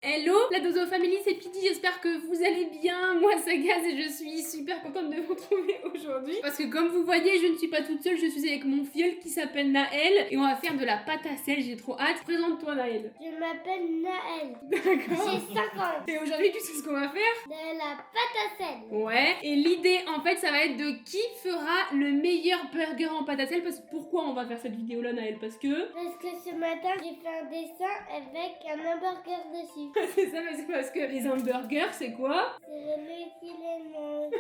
Hello, la Dozo Family, c'est Pity, j'espère que vous allez bien. Moi, c'est Gaz et je suis super contente de vous retrouver aujourd'hui. Parce que comme vous voyez, je ne suis pas toute seule, je suis avec mon filleul qui s'appelle Naël. Et on va faire de la pâte à sel, j'ai trop hâte. Présente-toi Naël. Je m'appelle Naël. D'accord. J'ai 5 ans. Et aujourd'hui, tu sais ce qu'on va faire? De la pâte à sel. Ouais. Et l'idée, en fait, ça va être de qui fera le meilleur burger en pâte à sel. Parce que pourquoi on va faire cette vidéo-là, Naël? Parce que... Parce que ce matin, j'ai fait un dessin avec un hamburger dessus. c'est ça, mais c'est parce que les hamburgers, c'est quoi? C'est le qui les mange.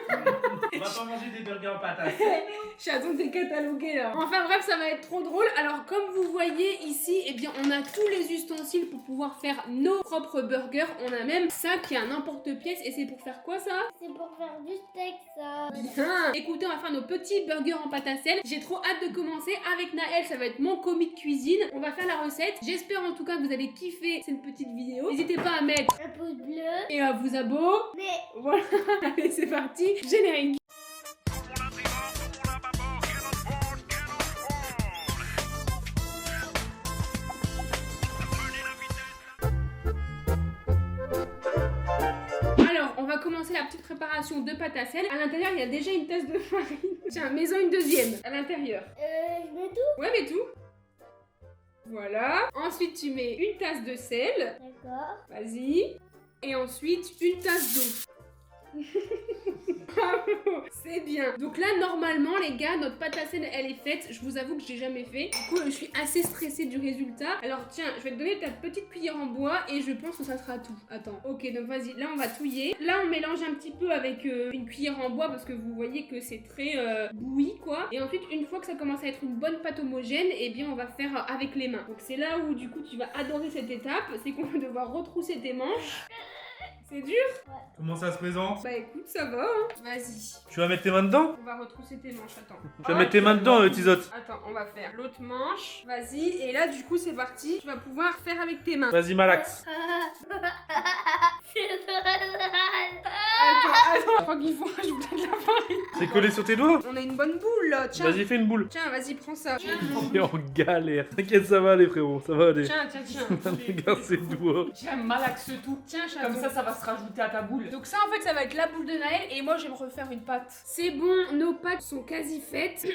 On va pas manger des burgers en pâte à sel. Chaton, t'es catalogué là. Enfin bref, ça va être trop drôle. Alors comme vous voyez ici, eh bien on a tous les ustensiles pour pouvoir faire nos propres burgers. On a même ça qui est un emporte-pièce. Et c'est pour faire quoi ça? C'est pour faire du steak, ça. Bien. Écoutez, on va faire nos petits burgers en pâte à sel. J'ai trop hâte de commencer avec Naël. Ça va être mon commis de cuisine. On va faire la recette. J'espère en tout cas que vous allez kiffer cette petite vidéo. N'hésitez pas à mettre Un pouce bleu. et à vous abonner. Mais Voilà. Allez, c'est parti. Générique. Alors, on va commencer la petite préparation de pâte à sel. À l'intérieur, il y a déjà une tasse de farine. Tiens, mets-en une deuxième à l'intérieur. je mets tout. Ouais, mets tout. Voilà. Ensuite, tu mets une tasse de sel. D'accord. Vas-y. Et ensuite, une tasse d'eau. Bravo, c'est bien. Donc là, normalement, les gars, notre pâte à sel, elle est faite. Je vous avoue que j'ai jamais fait. Du coup, je suis assez stressée du résultat. Alors tiens, je vais te donner ta petite cuillère en bois et je pense que ça sera tout. Attends. Ok, donc vas-y. Là, on va touiller. Là, on mélange un petit peu avec une cuillère en bois parce que vous voyez que c'est très bouilli, quoi. Et ensuite, une fois que ça commence à être une bonne pâte homogène, eh bien, on va faire avec les mains. Donc c'est là où, du coup, tu vas adorer cette étape. C'est qu'on va devoir retrousser tes manches. C'est dur? Comment ça se présente? Bah écoute, ça va, hein. Vas-y. Tu vas mettre tes mains dedans? On va retrousser tes manches, attends. Tu vas mettre tes mains dedans, Tizotte. Attends, on va faire l'autre manche. Vas-y, et là, du coup, c'est parti. Tu vas pouvoir faire avec tes mains. Vas-y, Malax. C'est drôle. Attends, je crois qu'il faut rajouter de la farine. C'est collé sur tes doigts? On a une bonne boule, là. Tiens, Vas-y, fais une boule. tiens, vas-y, prends ça. On est en galère. T'inquiète, ça va aller, frérot. Ça va aller. Tiens, tiens, tiens. Regarde ses doigts. Tiens, malaxe tout. Tiens, chaton. Comme ça va se rajouter à ta boule. Donc ça, en fait, ça va être la boule de Naël. Et moi, je vais me refaire une pâte. C'est bon, nos pâtes sont quasi faites.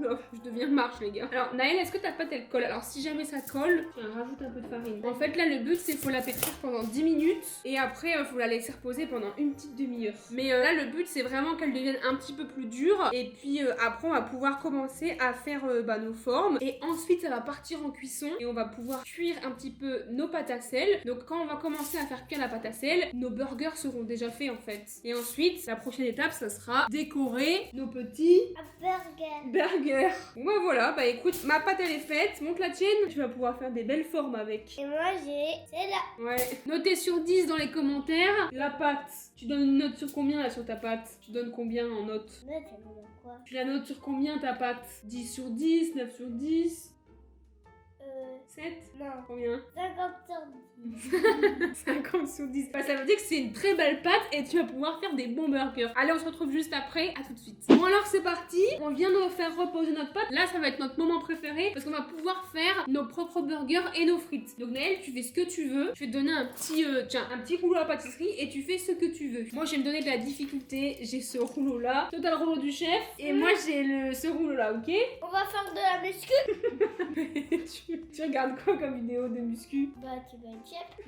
Oh, je deviens marche, les gars. Alors, Naël, est-ce que ta pâte, elle colle? Alors, si jamais ça colle, tiens, rajoute un peu de farine. En fait, là, le but, c'est faut la pétrir pendant 10 minutes. Et après, faut la laisser reposer pendant une petite demi-heure. Mais là, le but, c'est vraiment qu'elle devienne un petit peu plus dure. Et puis, après, on va pouvoir commencer à faire nos formes. Et ensuite, ça va partir en cuisson. Et on va pouvoir cuire un petit peu nos pâtes à sel. Donc, quand on va commencer à faire cuire la pâte à sel, nos burgers seront déjà faits, en fait. Et ensuite, la prochaine étape, ça sera décorer nos petits Un burger. burgers. Ouais, voilà. Bah, écoute, ma pâte, elle est faite. Montre la tienne. Tu vas pouvoir faire des belles formes avec. Et moi, j'ai celle-là. Ouais. Notez sur 10 dans les commentaires. La pâte. Tu donnes une note sur combien, là, sur ta pâte? Tu donnes combien en note? Mais ça veut dire quoi? Tu la notes sur combien, ta pâte? 10 sur 10, 9 sur 10, 7? Non. Combien? 50 sur 10. 50 sur 10. Bah, ça veut dire que c'est une très belle pâte et tu vas pouvoir faire des bons burgers. Allez, on se retrouve juste après. À tout de suite. Bon, alors c'est parti. On vient de faire reposer notre pâte. Là, ça va être notre moment préféré parce qu'on va pouvoir faire nos propres burgers et nos frites. Donc, Naël, tu fais ce que tu veux. Je vais te donner un petit, un petit rouleau à pâtisserie et tu fais ce que tu veux. Moi, je vais me donner de la difficulté. J'ai ce rouleau-là. Toi, t'as le rouleau du chef. Et moi, j'ai ce rouleau-là, ok? On va faire de la muscu. tu regardes quoi comme vidéo de muscu? Bah, tu vas être chef.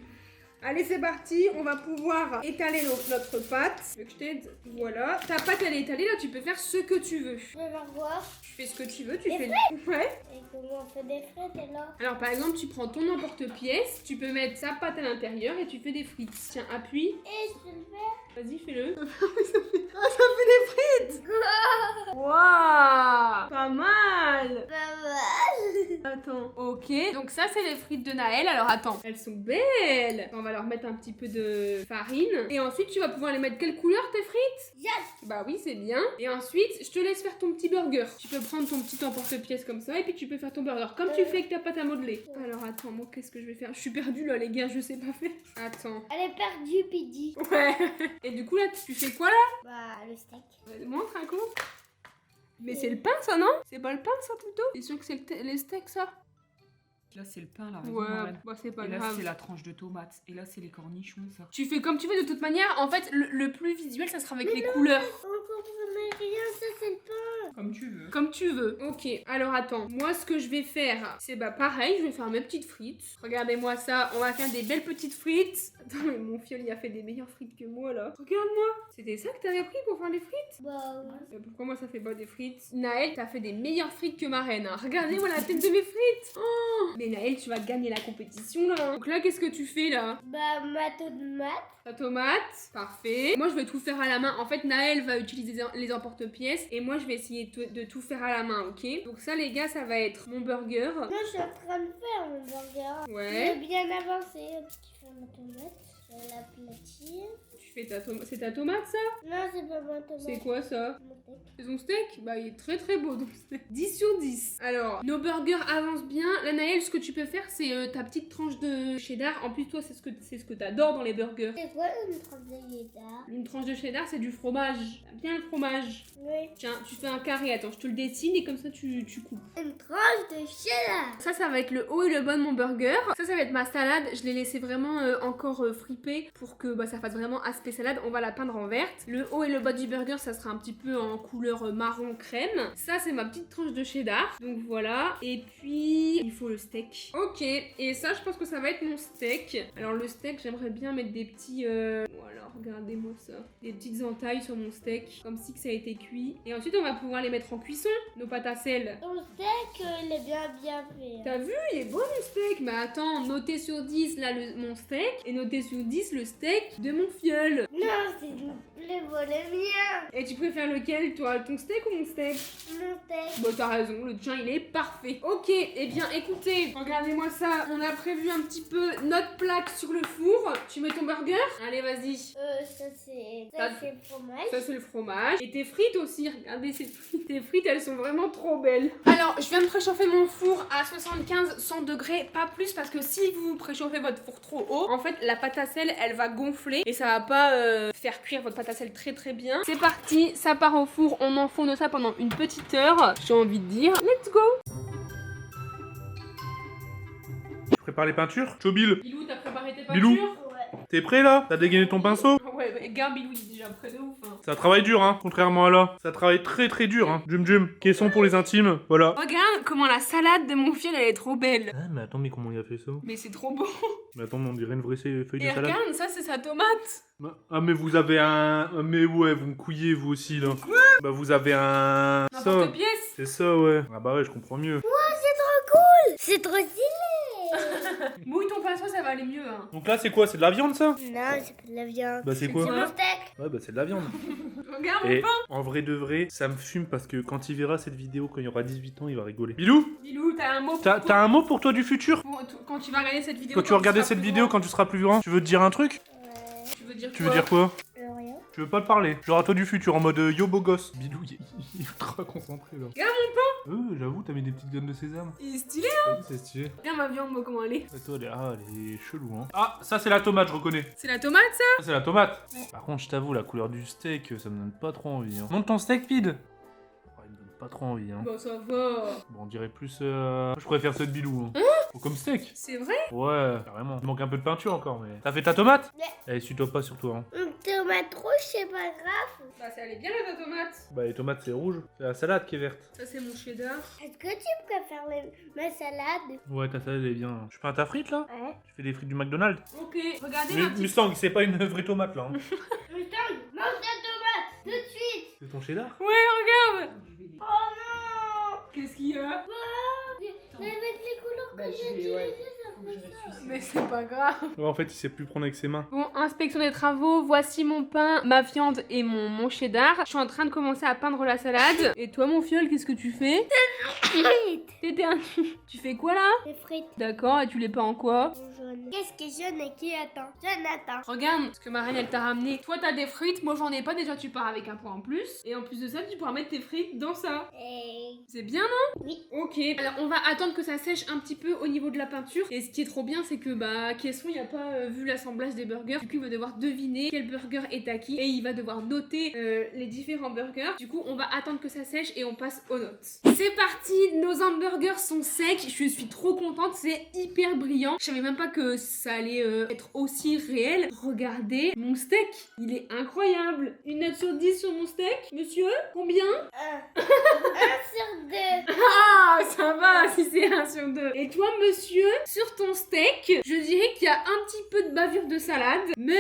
Allez, c'est parti, on va pouvoir étaler notre pâte. Tu veux que je t'aide? Voilà. Ta pâte, elle est étalée, là, tu peux faire ce que tu veux. Je vais voir. Tu fais ce que tu veux, tu Des fais... Ouais. Et comment on fait des frites, alors? Alors, par exemple, tu prends ton emporte-pièce, tu peux mettre sa pâte à l'intérieur et tu fais des frites. Tiens, appuie. Et je peux le faire. Vas-y, fais-le. Ça fait des frites! Waouh! Pas mal! Pas mal. Attends. Ok, donc ça, c'est les frites de Naël. Alors, attends. Elles sont belles! On va leur mettre un petit peu de farine. Et ensuite, tu vas pouvoir les mettre quelle couleur, tes frites? Jaune. Bah oui, c'est bien. Et ensuite, je te laisse faire ton petit burger. Tu peux prendre ton petit emporte-pièce comme ça et puis tu peux faire ton burger comme tu fais avec ta pâte à modeler. Alors attends, moi qu'est-ce que je vais faire? Je suis perdue là, les gars, je sais pas faire. Attends. Elle est perdue, Pidgey. Ouais. Et du coup là, tu fais quoi là? Bah, le steak. Montre un coup. Mais c'est le pain ça, non? C'est pas le pain ça plutôt? T'es sûr que c'est les steaks ça? Là, c'est le pain, là. Ouais, bah c'est pas Et là, grave. c'est la tranche de tomate. Et là, c'est les cornichons, ça. Tu fais comme tu veux de toute manière. En fait, le plus visuel, ça sera avec les couleurs. On comprenait rien, ça c'est le pain. Comme tu veux. Comme tu veux. Ok, alors attends. Moi, ce que je vais faire, c'est bah pareil, je vais faire mes petites frites. Regardez-moi ça, on va faire des belles petites frites. Attends, mais mon fiole, il a fait des meilleures frites que moi, là. Regarde-moi. C'était ça que t'avais pris pour faire les frites? Bah oui. Pourquoi moi, ça fait pas des frites? Naël, t'as fait des meilleures frites que ma reine. Hein. Regardez-moi la tête de mes frites. Oh, mais Naël, tu vas gagner la compétition, là. Donc là, qu'est-ce que tu fais, là? Bah ma tomate. La tomate, parfait. Moi, je vais tout faire à la main. En fait, Naël va utiliser les emporte-pièces et moi, je vais essayer de tout faire à la main, ok? Donc ça, les gars, ça va être mon burger. Moi je suis en train de faire mon burger. Ouais. J'ai bien avancé. Je fais ma tomate. Je vais l'aplatir. Tu fais ta tomate. C'est ta tomate, ça? Non, c'est pas ma tomate. C'est quoi, ça? Mon steak. C'est ton steak? Bah, il est très très beau, ton steak. 10 sur 10. Alors, nos burgers avancent bien. Là, Naël, ce que tu peux faire, c'est ta petite tranche de cheddar. En plus, toi, c'est ce que t'adores dans les burgers. C'est quoi une tranche de cheddar? Une tranche de cheddar, c'est du fromage. T'aimes bien le fromage? Oui. Tiens, tu fais un carré. Attends, je te le dessine et comme ça, tu coupes. Une tranche de cheddar. Ça va être le haut et le bas de mon burger. Ça va être ma salade. Je l'ai laissé vraiment encore friper pour que ça fasse vraiment aspect salade. On va la peindre en verte. Le haut et le bas du burger, ça sera un petit peu en couleur marron crème. Ça, c'est ma petite tranche de cheddar. Donc voilà. Et puis, il faut le steak. Ok. Et ça, je pense que ça va être mon steak. Alors le steak, j'aimerais bien mettre des petits... Voilà, regardez-moi ça. Des petites entailles sur mon steak. Comme si que ça a été cuit. Et ensuite, on va pouvoir les mettre en cuisson. Nos pâtes à sel. Ton steak, il est bien fait. T'as vu, il est beau mon steak. Mais attends, noté sur 10 là mon steak et noté sur 10 le steak de mon fiole. Non, c'est le bon le mien. Et tu préfères lequel toi, ton steak ou mon steak? Mon steak. Bah t'as raison, le tien il est parfait. Ok, eh bien écoutez, regardez-moi ça. On a prévu un petit peu notre plaque sur le four. Tu mets ton burger? Allez vas-y. Ça c'est le fromage. Ça c'est le fromage. Et tes frites aussi, regardez ces frites. Tes frites elles sont vraiment trop belles. Alors je viens de préchauffer mon four à 75-100 degrés, pas plus parce que si vous préchauffez votre four trop haut, en fait la pâte à sel elle va gonfler et ça va pas faire cuire votre pâte à sel très très bien. C'est parti, ça part au four, on enfourne ça pendant une petite heure. J'ai envie de dire, let's go. Tu prépares les peintures? Chobil, Bilou, t'as préparé tes Bilou. peintures? Ouais. t'es prêt là? T'as dégainé ton pinceau? Ouais, regarde Bilou, il est déjà près de ouf. Hein. Ça travaille dur, hein, contrairement à là. Ça travaille très très dur, hein. Jum Jum, caisson pour les intimes, voilà. Regarde comment la salade de mon fiel elle est trop belle. Ah, mais attends, mais comment il a fait ça? Mais c'est trop beau. Mais attends, mais on dirait une vraie feuille de Et salade. regarde, ça c'est sa tomate. Ah, mais vous avez un... Mais ouais, vous me couillez, vous aussi, là. Bah, vous avez un... Ça. N'importe pièce. C'est ça, ouais. Ah bah ouais, je comprends mieux. C'est trop stylé. Mouille ton pinceau, ça va aller mieux. Hein. Donc là, c'est quoi? C'est de la viande, ça? Non, c'est pas de la viande. Bah, c'est C'est quoi? mon steak. Ouais, bah, c'est de la viande. Regarde mon Et pain. en vrai de vrai, ça me fume parce que quand il verra cette vidéo, quand il aura 18 ans, il va rigoler. Bilou, Bilou, t'as un mot pour t'as toi un mot pour toi du futur? quand tu vas regarder cette vidéo. Quand tu vas regarder seras cette plus vidéo, grand. quand tu seras plus grand, tu veux te dire un truc? Ouais. Tu veux dire Tu veux dire quoi? Rien. Tu veux pas te parler? Genre à toi du futur, en mode yo beau gosse. Bilou, il est ultra concentré là. Regarde J'avoue, t'as mis des petites graines de sésame. Il est stylé. J'avoue, c'est stylé. Regarde ma viande, moi, comment elle est. Ah, toi, elle est chelou, hein. Ah, ça c'est la tomate, je reconnais. C'est la tomate, ça. Ça c'est la tomate. Ouais. Par contre, je t'avoue, la couleur du steak, ça me donne pas trop envie. Hein. Montre ton steak, Pid. Oh, il me donne pas trop envie. Hein. Bon, ça va. Bon, on dirait plus. Je préfère ceux de Bilou. Hein. Oh, comme steak. C'est vrai. Ouais, carrément. Il manque un peu de peinture encore, mais. T'as fait ta tomate? Ouais. Eh, suis-toi pas sur toi. Hein. Une tomate rouge, c'est pas grave. Bah, ça allait bien, là, ta tomate. Bah, les tomates c'est rouge. C'est la salade qui est verte. Ça, c'est mon cheddar. Est-ce que tu préfères ma salade? Ouais, ta salade elle est bien. Tu peins ta frite là? Ouais. Tu fais des frites du McDonald's? Ok, regardez Mais ma petite... Mustang, c'est pas une vraie tomate là. Hein. Mustang, mange ta tomate tout de suite. C'est ton cheddar? Ouais, regarde. Oh non. Qu'est-ce qu'il y a? Mais avec les couleurs que j'ai utilisées, ça fait ça. Mais c'est pas grave. Ouais, en fait, il sait plus prendre avec ses mains. Bon, inspection des travaux, voici mon pain, ma viande et mon cheddar. Je suis en train de commencer à peindre la salade. Et toi, mon fiole, qu'est-ce que tu fais? Frites. T'étais un... Tu fais quoi, là? Les frites D'accord, et tu les peins en quoi? jaunes. Qu'est-ce qui est jaune et qui attend? Jonathan. Regarde ce que ma reine, elle t'a ramené. Toi, t'as des frites, moi, j'en ai pas. Déjà, tu pars avec un point en plus. Et en plus de ça, tu pourras mettre tes frites dans ça. Et... C'est bien, non? Oui. Ok. Alors, on va attendre que ça sèche un petit peu au niveau de la peinture. Et ce ce qui est trop bien, c'est que Kesson il a pas vu l'assemblage des burgers. Du coup, il va devoir deviner quel burger est à qui et il va devoir noter les différents burgers. Du coup, on va attendre que ça sèche et on passe aux notes. C'est parti, nos hamburgers sont secs. Je suis trop contente, c'est hyper brillant. Je savais même pas que ça allait être aussi réel. Regardez mon steak, il est incroyable. Une note sur 10 sur mon steak, monsieur? Combien? 1 sur 2. Ah, ça va si c'est 1 sur 2. Et toi, monsieur, sur ton steak, je dirais qu'il y a un petit peu de bavure de salade, mais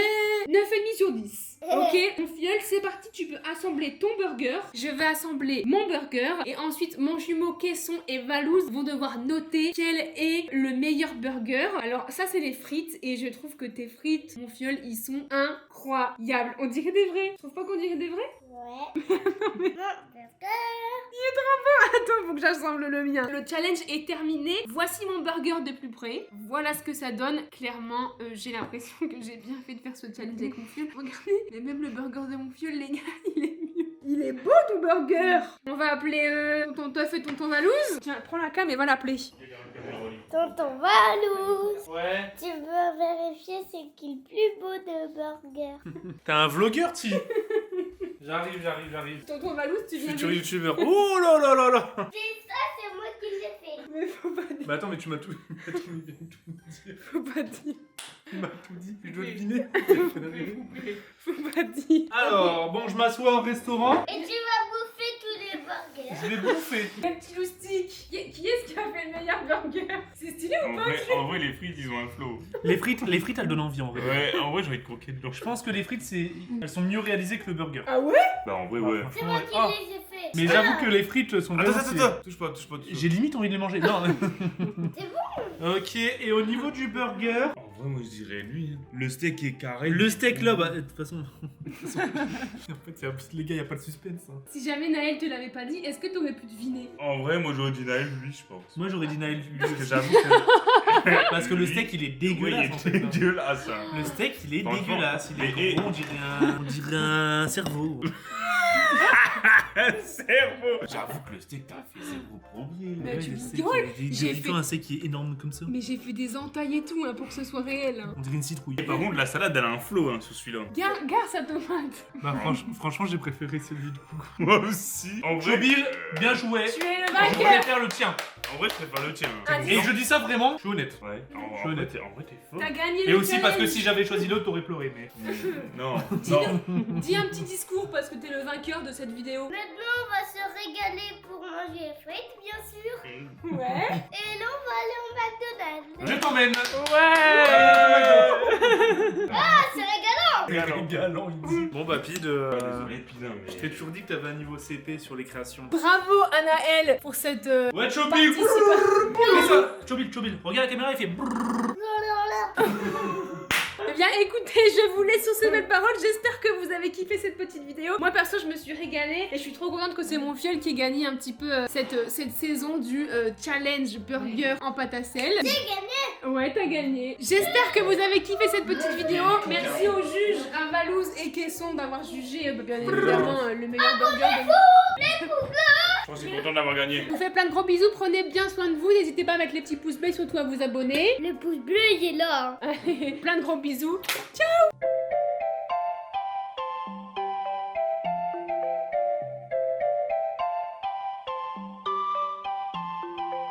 9,5 sur 10. Ok, mon filleul, c'est parti, tu peux assembler ton burger. Je vais assembler mon burger et ensuite mon jumeau Kesson et Valouz vont devoir noter quel est le meilleur burger. Alors ça c'est les frites et je trouve que tes frites, mon filleul, ils sont incroyables. On dirait des vrais. Tu trouves pas qu'on dirait des vrais? Ouais. Non, burger. Attends, faut que j'assemble le mien. Le challenge est terminé. Voici mon burger de plus près. Voilà ce que ça donne. Clairement, j'ai l'impression que j'ai bien fait de faire ce challenge avec mon filleul. Regardez, mais même le burger de mon filleul, les gars, il est mieux. Il est beau ton burger. On va appeler tonton Teuf et tonton Valouz. Tiens, prends la cam et va l'appeler. Tonton Valouz. Ouais. Tu veux vérifier c'est qui le plus beau de burger? T'es un vlogueur, tu. J'arrive. Tonton Valouz, tu viens Futur de... youtubeur. Oh là là là là. C'est moi qui l'ai fait. Mais faut pas dire. Bah attends, mais tu m'as tout dit. Faut pas dire. Tu m'as tout dit. Je dois deviner. Faut pas dire. Alors, bon, je m'assois au restaurant. Et tu vas bouffer tous les burgers. Je vais bouffer. Un petit loustic. Qui est-ce qui a fait le meilleur burger? C'est stylé ou pas? En vrai, les frites, ils ont un flow. Les frites, elles donnent envie en vrai. Ouais, en vrai, j'ai envie de croquer dedans. Je pense que les frites, elles sont mieux réalisées que le burger. Ah ouais? Bah, en vrai, ouais. C'est moi qui Ah. les ai fait. Mais j'avoue que les frites sont Attends, vraiment stylées. touche pas. J'ai limite envie de les manger. Non. C'est bon. Ok, et au niveau du burger, En vrai, moi, je dirais lui. Le steak est carré. le steak là, de toute façon. En fait, les gars, y a pas de suspense. Hein. Si jamais Naël te l'avait pas dit, est-ce que t'aurais pu deviner? En vrai, moi, j'aurais dit Naël, lui, je pense. Moi, j'aurais dit Naël lui. Parce que j'avoue que. Parce que le steak, il est dégueulasse. Oui, en fait, il est hein. dégueulasse. Hein. Le steak, il est Franchement, dégueulasse. Il est mais- gros, on dirait un cerveau. Cerveau. J'avoue que le steak, t'as fait zéro problème. Mais tu le steak, rigoles. il est- J'ai J'ai vu fait- un steak qui est énorme comme ça. Mais j'ai fait des entailles et tout pour que ce soit réel. On dirait une citrouille. Et par contre, la salade, elle a un flow hein, sur celui-là. Garde sa tomate. Bah, franchement, j'ai préféré celui de coup. Moi aussi. En vrai, Chobil, bien joué. Tu es le Je vainqueur. préfère le tien. en vrai, je préfère le tien. Ah, Hein. Et je dis ça vraiment, je suis honnête. Ouais. Je suis En vrai, honnête. t'es fort. T'as gagné Et le aussi parce que challenge. si j'avais choisi l'autre, t'aurais pleuré. Mais... Non. Dis un petit discours parce que t'es le vainqueur de cette vidéo. Maintenant, on va se régaler pour manger les frites, bien sûr. Ouais. Et là, on va aller au McDonald's. Je t'emmène. Ah, c'est régalant. Galant, il dit. Bon bah Pide, Désolé, putain, mais. je t'ai toujours dit que t'avais un niveau CP sur les créations. Bravo Anaël pour cette Ouais, Chobil. participation. Fais ça. Chobil, regarde la caméra, il fait brrr. Eh bien écoutez, je vous laisse sur ces belles paroles. J'espère que vous avez kiffé cette petite vidéo. Moi perso, je me suis régalée et je suis trop contente que c'est mon filleul qui ait gagné un petit peu cette saison du challenge burger en pâte à sel. J'ai gagné. Ouais, t'as gagné. J'espère que vous avez kiffé cette petite vidéo. Merci aux juges, à Valouz et Kesson d'avoir jugé bien évidemment le meilleur burger de Je suis content d'avoir gagné. Je vous fais plein de gros bisous, prenez bien soin de vous, n'hésitez pas à mettre les petits pouces bleus et surtout à vous abonner. Le pouce bleu, il est là. Plein de gros bisous. Ciao.